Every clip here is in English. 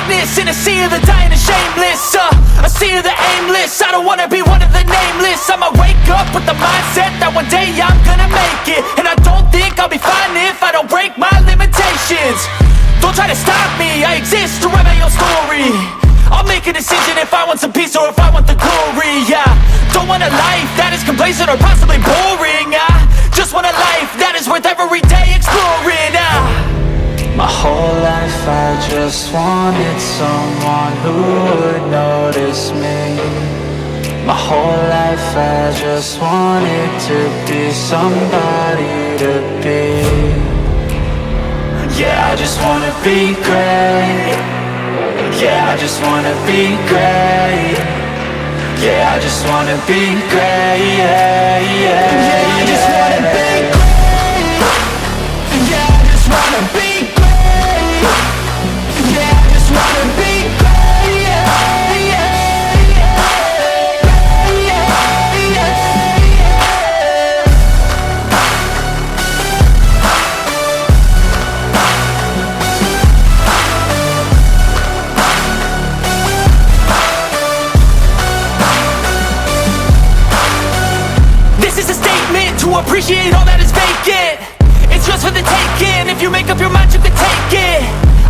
greatness in a sea of the dying and shameless, a sea of the aimless. I don't wanna be one of the nameless. I'ma wake up with the mindset that one day I'm gonna make it. And I don't think I'll be fine if I don't break my limitations. Don't try to stop me, I exist to write my own story. I'll make a decision if I want some peace or if I want the glory, yeah. Don't want a life that is complacent or possibly boring, just want a life that is worth every day exploring, My whole life I just wanted someone who would notice me. My whole life I just wanted to be somebody to be. Yeah, I just wanna be great. Yeah, I just wanna be great. Yeah, I just wanna be great. Yeah, yeah, yeah, I just wanna be great. Yeah, I just wanna be great. Yeah, I just wanna be great. Yeah, yeah, yeah, yeah, yeah. This is a statement to appreciate all that is vacant. It's just for the taking. If you make up your mind, you can take it.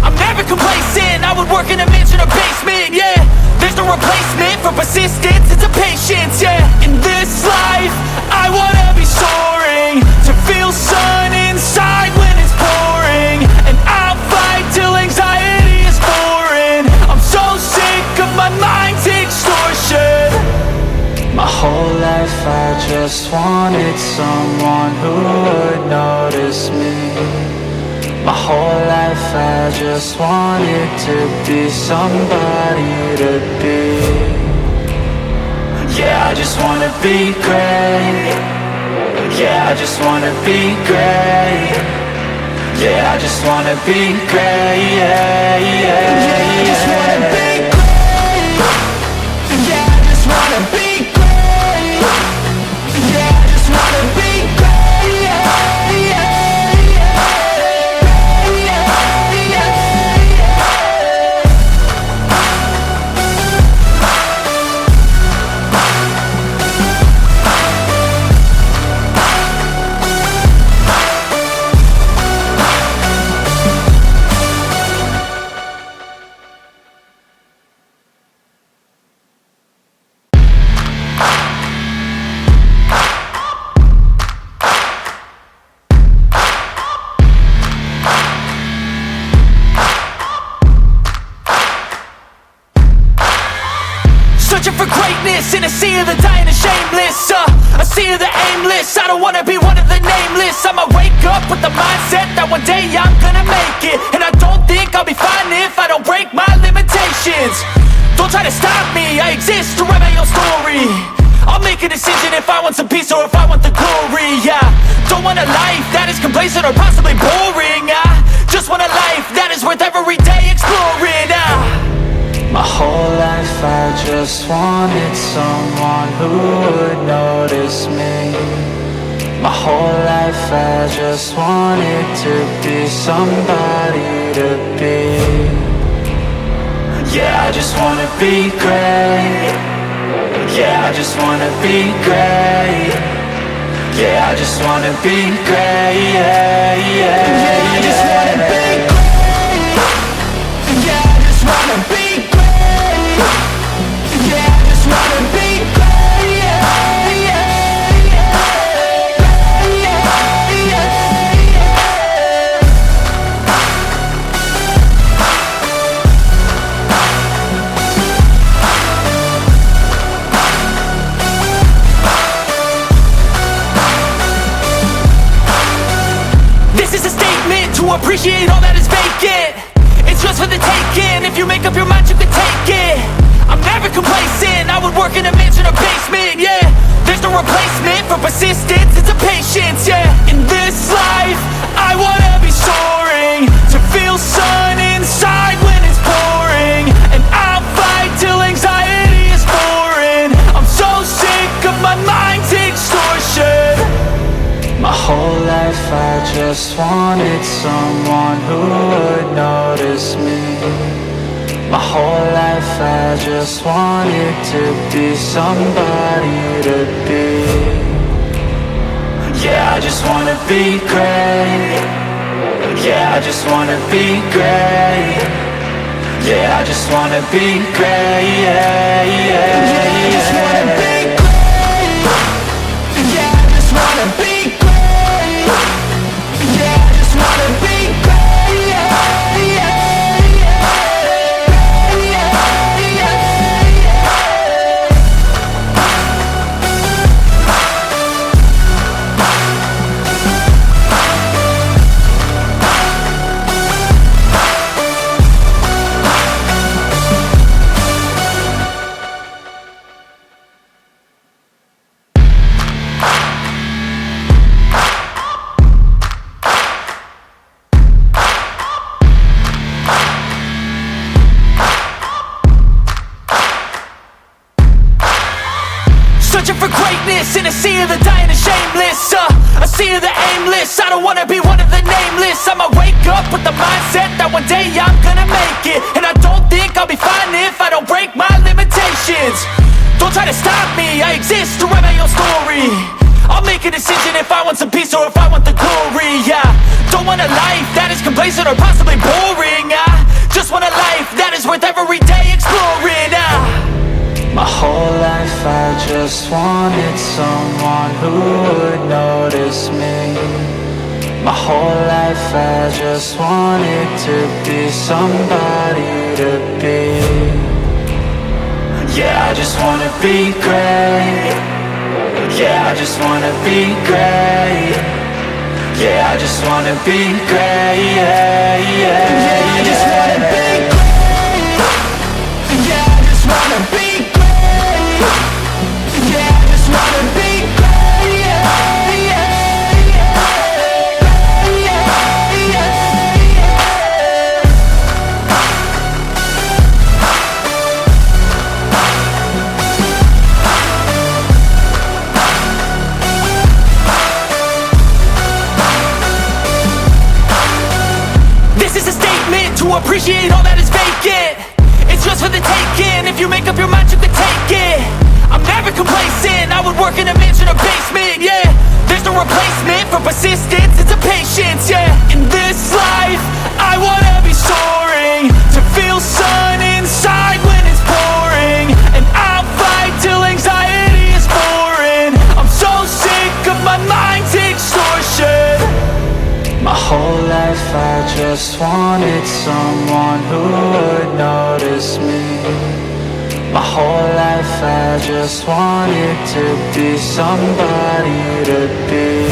I'm never complacent. I would work in a mansion or basement, yeah. There's no replacement for persistence, it's a patience, yeah. In this life, I wanna be soaring, to feel sun inside when it's pouring. And I'll fight till anxiety is foreign. I'm so sick of my mind's extortion. My whole life I just wanted someone who would notice me. My whole life I just wanted to be somebody to be. Yeah, I just wanna be great. Yeah, I just wanna be great. Yeah, I just wanna be great. Yeah, yeah, yeah, I just wanna be great. Yeah, I just wanna be great. Yeah, I just wanna be great. Yeah, yeah, searching for greatness in a sea of the dying and shameless, a sea of the aimless. I don't wanna be one of the nameless. I'ma wake up with the mindset that one day I'm gonna make it. And I don't think I'll be fine if I don't break my limitations. Don't try to stop me, I exist to write my own story. I'll make a decision if I want some peace or if I want the glory, yeah. Don't want a life that is complacent or possibly boring, just want a life that is worth every day exploring, My whole life I just wanted someone who would notice me. My whole life I just wanted to be somebody to be. Yeah, I just wanna be great. Yeah, I just wanna be great. Yeah, I just wanna be great. Yeah, yeah, yeah, I just wanna be great. Yeah, I just wanna be great. Yeah, I just wanna be great. Yeah, yeah, yeah, yeah, yeah. This is a statement to appreciate all that is vacant. It's just for the taking. If you make up your mind, you can take it. I'm never complacent. I would work in a mansion or basement, yeah. There's no replacement for persistence, it's a patience, yeah. In this life, I wanna be soaring, to feel sun inside when it's pouring. And I'll fight till anxiety is foreign. I'm so sick of my mind's extortion. My whole life I just wanted someone who would notice me. My whole life I just wanted to be somebody to be. Yeah, I just wanna be great. Yeah, I just wanna be great. Yeah, I just wanna be great. Yeah, yeah, yeah, I just wanna be great. Yeah, I just wanna be great. Yeah, I just wanna be great. Yeah, yeah, yeah. Searching for greatness in a sea of the dying and shameless, a sea of the aimless. I don't wanna be one of the nameless. I'ma wake up with the mindset that one day I'm gonna make it. And I don't think I'll be fine if I don't break my limitations. Don't try to stop me, I exist to write my own story. I'll make a decision if I want some peace or if I want the glory. Yeah, don't want a life that is complacent or possibly boring. I just want a life that is worth every day exploring. My whole life I just wanted someone who would notice me. My whole life I just wanted to be somebody to be. Yeah, I just wanna be great. Yeah, I just wanna be great. Yeah, I just wanna be great. Yeah, yeah, yeah, I just wanna be great. Yeah, I just wanna be great. Yeah, I just wanna be great. Yeah, yeah, yeah, yeah, yeah. This is a statement to appreciate all that is vacant. It's yours for the taking. If you make up your mind, you can take it. I'm never complacent. I would work in a mansion or basement. Yeah, there's no replacement for persistence. It's a patience. Yeah, in this life, I wanna be soaring, to feel sun inside when it's pouring. And I'll fight till anxiety is foreign. I'm so sick of my mind's extortion. My whole life I just wanted someone who would notice me. My whole life I just wanted to be somebody to be.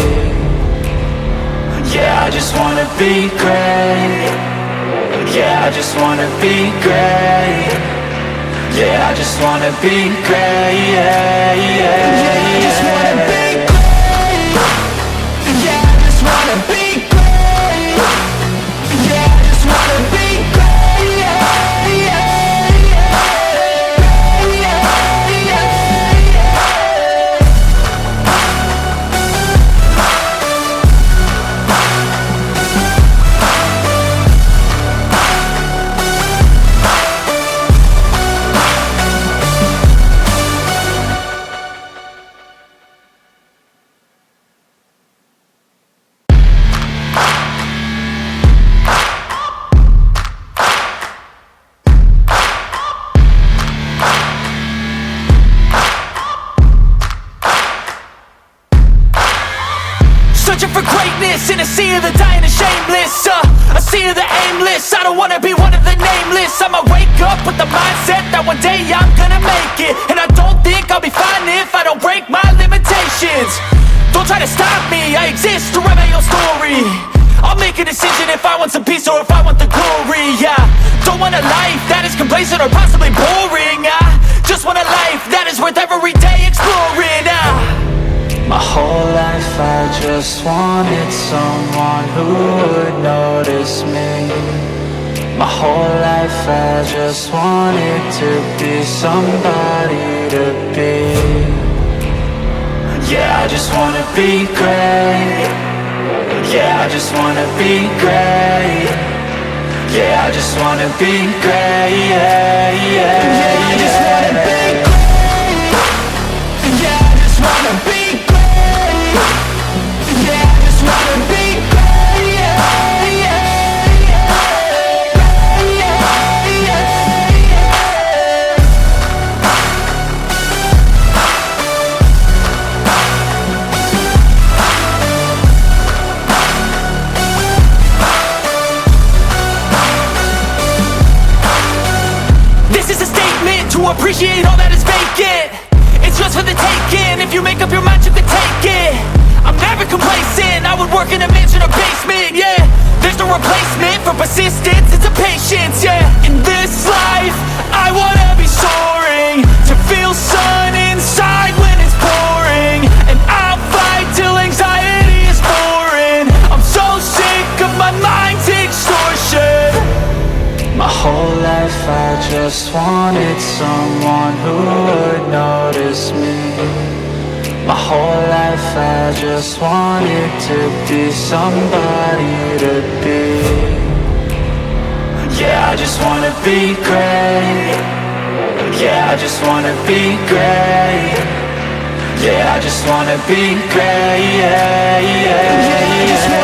Yeah, I just wanna be great. Yeah, I just wanna be great. Yeah, I just wanna be great. Yeah, yeah, yeah, I just wanna be great. Yeah, I just wanna be great. Yeah, I just wanna be great. Yeah, yeah. Searching for greatness in a sea of the dying and shameless, a sea of the aimless. I don't wanna be one of the nameless. I'ma wake up with the mindset that one day I'm gonna make it. And I don't think I'll be fine if I don't break my limitations. Don't try to stop me, I exist to write my own story. I'll make a decision if I want some peace or if I want the glory. Yeah, don't want a life that is complacent or possibly boring. I just want a life that is worth every day exploring. My whole life I just wanted someone who would notice me. My whole life I just wanted to be somebody to be. Yeah, I just wanna be great. Yeah, I just wanna be great. Yeah, I just wanna be great. Yeah, I just wanna be great. Yeah, I just wanna be great. Yeah, I just wanna be great. This is a statement to appreciate all that is vacant. It's yours for the taking. If you make up your mind, you can take it. I'm never complacent. I would work in a mansion or basement, yeah. There's no replacement for persistence, it's a patience, yeah. In this life, I wanna be soaring, to feel sun inside when it's pouring. And I'll fight till anxiety is foreign. I'm so sick of my mind's extortion. My whole life I just wanted someone who would notice me. My whole life I just wanted to be somebody to be. Yeah, I just wanna be great. Yeah, I just wanna be great. Yeah, I just wanna be great. Yeah, I just wanna